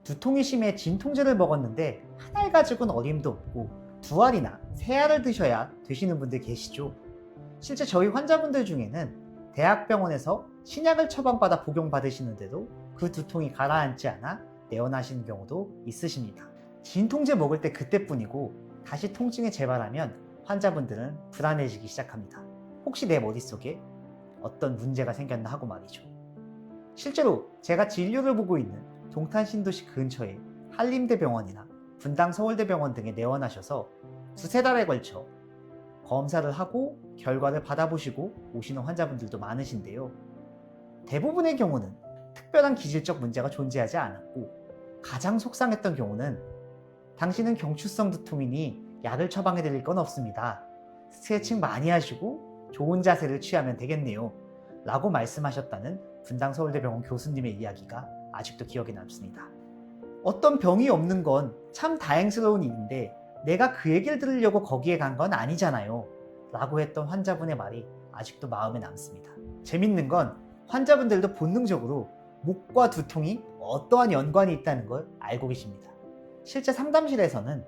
두통이 심해 진통제를 먹었는데 한 알 가지고는 어림도 없고 두 알이나 세 알을 드셔야 되시는 분들 계시죠. 실제 저희 환자분들 중에는 대학병원에서 신약을 처방받아 복용받으시는데도 그 두통이 가라앉지 않아 내원하시는 경우도 있으십니다. 진통제 먹을 때 그때뿐이고 다시 통증이 재발하면 환자분들은 불안해지기 시작합니다. 혹시 내 머릿속에 어떤 문제가 생겼나 하고 말이죠. 실제로 제가 진료를 보고 있는 동탄신도시 근처의 한림대병원이나 분당서울대병원 등에 내원하셔서 두세 달에 걸쳐 검사를 하고 결과를 받아보시고 오시는 환자분들도 많으신데요. 대부분의 경우는 특별한 기질적 문제가 존재하지 않았고 가장 속상했던 경우는 당신은 경추성 두통이니 약을 처방해 드릴 건 없습니다. 스트레칭 많이 하시고 좋은 자세를 취하면 되겠네요. 라고 말씀하셨다는 분당서울대병원 교수님의 이야기가 아직도 기억에 남습니다. 어떤 병이 없는 건 참 다행스러운 일인데 내가 그 얘기를 들으려고 거기에 간 건 아니잖아요. 라고 했던 환자분의 말이 아직도 마음에 남습니다. 재밌는 건 환자분들도 본능적으로 목과 두통이 어떠한 연관이 있다는 걸 알고 계십니다. 실제 상담실에서는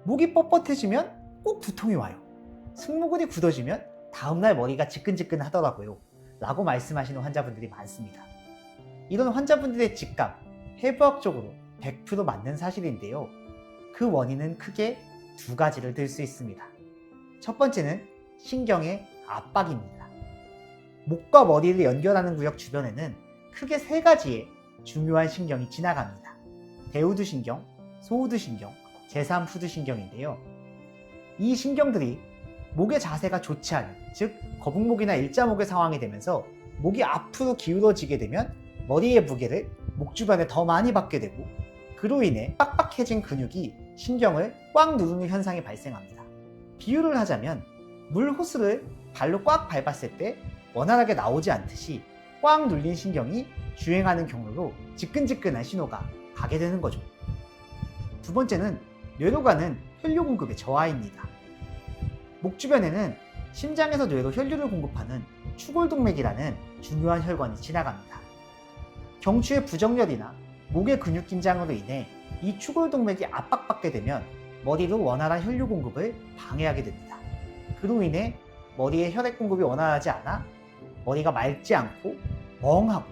목이 뻣뻣해지면 꼭 두통이 와요. 승모근이 굳어지면 다음날 머리가 지끈지끈 하더라고요. 라고 말씀하시는 환자분들이 많습니다. 이런 환자분들의 직감, 해부학적으로 100% 맞는 사실인데요. 그 원인은 크게 두 가지를 들 수 있습니다. 첫 번째는 신경의 압박입니다. 목과 머리를 연결하는 구역 주변에는 크게 세 가지의 중요한 신경이 지나갑니다. 대우두신경, 소우두신경, 제3후두신경인데요. 이 신경들이 목의 자세가 좋지 않은, 즉 거북목이나 일자목의 상황이 되면서 목이 앞으로 기울어지게 되면 머리의 무게를 목 주변에 더 많이 받게 되고 그로 인해 빡빡해진 근육이 신경을 꽉 누르는 현상이 발생합니다. 비유를 하자면 물 호스를 발로 꽉 밟았을 때 원활하게 나오지 않듯이 꽉 눌린 신경이 주행하는 경로로 지끈지끈한 신호가 가게 되는 거죠. 두 번째는 뇌로 가는 혈류 공급의 저하입니다. 목 주변에는 심장에서 뇌로 혈류를 공급하는 추골동맥이라는 중요한 혈관이 지나갑니다. 경추의 부정열이나 목의 근육 긴장으로 인해 이 추골동맥이 압박받게 되면 머리로 원활한 혈류 공급을 방해하게 됩니다. 그로 인해 머리에 혈액 공급이 원활하지 않아 머리가 맑지 않고 멍하고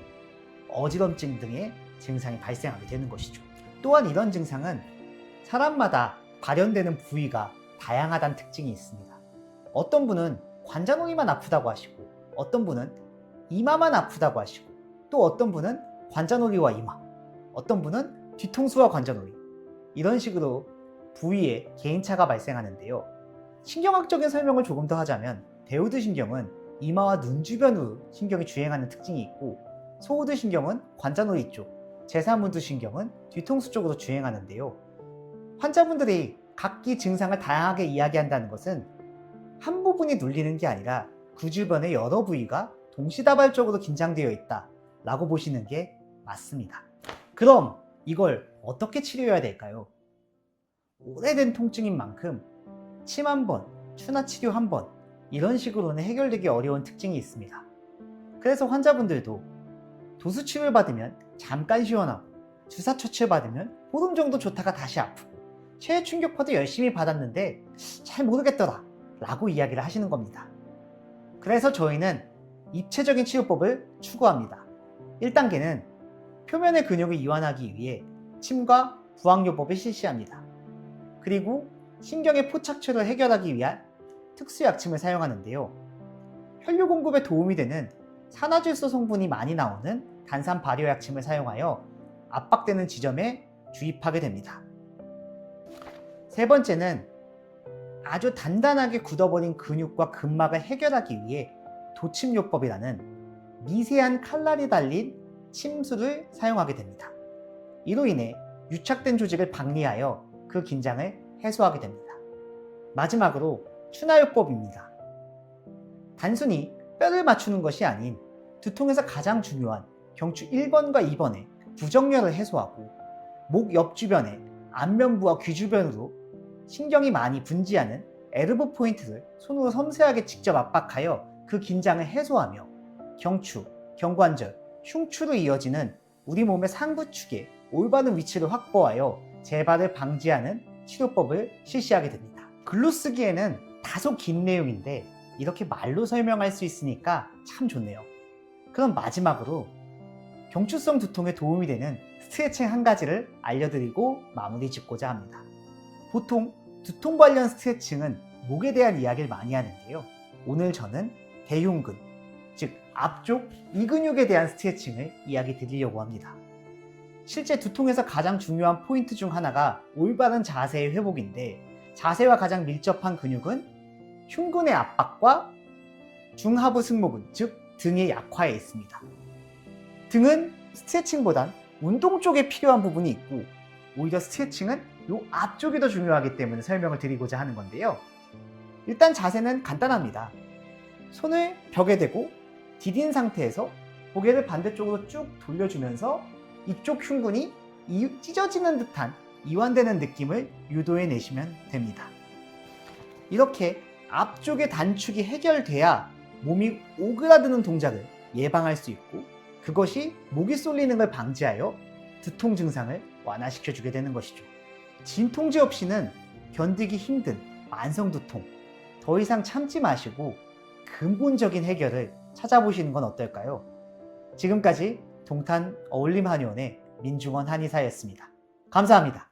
어지럼증 등의 증상이 발생하게 되는 것이죠. 또한 이런 증상은 사람마다 발현되는 부위가 다양하다는 특징이 있습니다. 어떤 분은 관자놀이만 아프다고 하시고 어떤 분은 이마만 아프다고 하시고 또 어떤 분은 관자놀이와 이마, 어떤 분은 뒤통수와 관자놀이, 이런 식으로 부위에 개인차가 발생하는데요. 신경학적인 설명을 조금 더 하자면 대우두신경은 이마와 눈 주변으로 신경이 주행하는 특징이 있고 소우두신경은 관자놀이 쪽, 제3후두신경은 뒤통수 쪽으로 주행하는데요. 환자분들이 각기 증상을 다양하게 이야기한다는 것은 한 부분이 눌리는 게 아니라 그 주변의 여러 부위가 동시다발적으로 긴장되어 있다 라고 보시는 게 맞습니다. 그럼 이걸 어떻게 치료해야 될까요? 오래된 통증인 만큼 침 한 번, 추나 치료 한 번, 이런 식으로는 해결되기 어려운 특징이 있습니다. 그래서 환자분들도 도수치료를 받으면 잠깐 시원하고 주사 처치를 받으면 보름 정도 좋다가 다시 아프고 체외 충격파도 열심히 받았는데 잘 모르겠더라 라고 이야기를 하시는 겁니다. 그래서 저희는 입체적인 치료법을 추구합니다. 1단계는 표면의 근육을 이완하기 위해 침과 부항요법을 실시합니다. 그리고 신경의 포착처를 해결하기 위한 특수약침을 사용하는데요. 혈류 공급에 도움이 되는 산화질소 성분이 많이 나오는 단산 발효약침을 사용하여 압박되는 지점에 주입하게 됩니다. 세 번째는 아주 단단하게 굳어버린 근육과 근막을 해결하기 위해 도침요법이라는 미세한 칼날이 달린 침술을 사용하게 됩니다. 이로 인해 유착된 조직을 박리하여 그 긴장을 해소하게 됩니다. 마지막으로 추나요법입니다. 단순히 뼈를 맞추는 것이 아닌 두통에서 가장 중요한 경추 1번과 2번의 부정열을 해소하고 목 옆 주변에 안면부와 귀 주변으로 신경이 많이 분지하는 에르브 포인트를 손으로 섬세하게 직접 압박하여 그 긴장을 해소하며 경추, 경관절, 흉추로 이어지는 우리 몸의 상부축에 올바른 위치를 확보하여 재발을 방지하는 치료법을 실시하게 됩니다. 글로 쓰기에는 다소 긴 내용인데 이렇게 말로 설명할 수 있으니까 참 좋네요. 그럼 마지막으로 경추성 두통에 도움이 되는 스트레칭 한 가지를 알려드리고 마무리 짓고자 합니다. 보통 두통 관련 스트레칭은 목에 대한 이야기를 많이 하는데요. 오늘 저는 대흉근, 즉 앞쪽 이 근육에 대한 스트레칭을 이야기 드리려고 합니다. 실제 두통에서 가장 중요한 포인트 중 하나가 올바른 자세의 회복인데, 자세와 가장 밀접한 근육은 흉근의 압박과 중하부 승모근, 즉 등의 약화에 있습니다. 등은 스트레칭보단 운동 쪽에 필요한 부분이 있고, 오히려 스트레칭은 이 앞쪽이 더 중요하기 때문에 설명을 드리고자 하는 건데요. 일단 자세는 간단합니다. 손을 벽에 대고 디딘 상태에서 고개를 반대쪽으로 쭉 돌려주면서 이쪽 흉근이 찢어지는 듯한 이완되는 느낌을 유도해 내시면 됩니다. 이렇게 앞쪽의 단축이 해결돼야 몸이 오그라드는 동작을 예방할 수 있고, 그것이 목이 쏠리는 걸 방지하여 두통 증상을 완화시켜주게 되는 것이죠. 진통제 없이는 견디기 힘든 만성 두통, 더 이상 참지 마시고 근본적인 해결을 찾아보시는 건 어떨까요? 지금까지 동탄 어울림 한의원의 민중원 한의사였습니다. 감사합니다.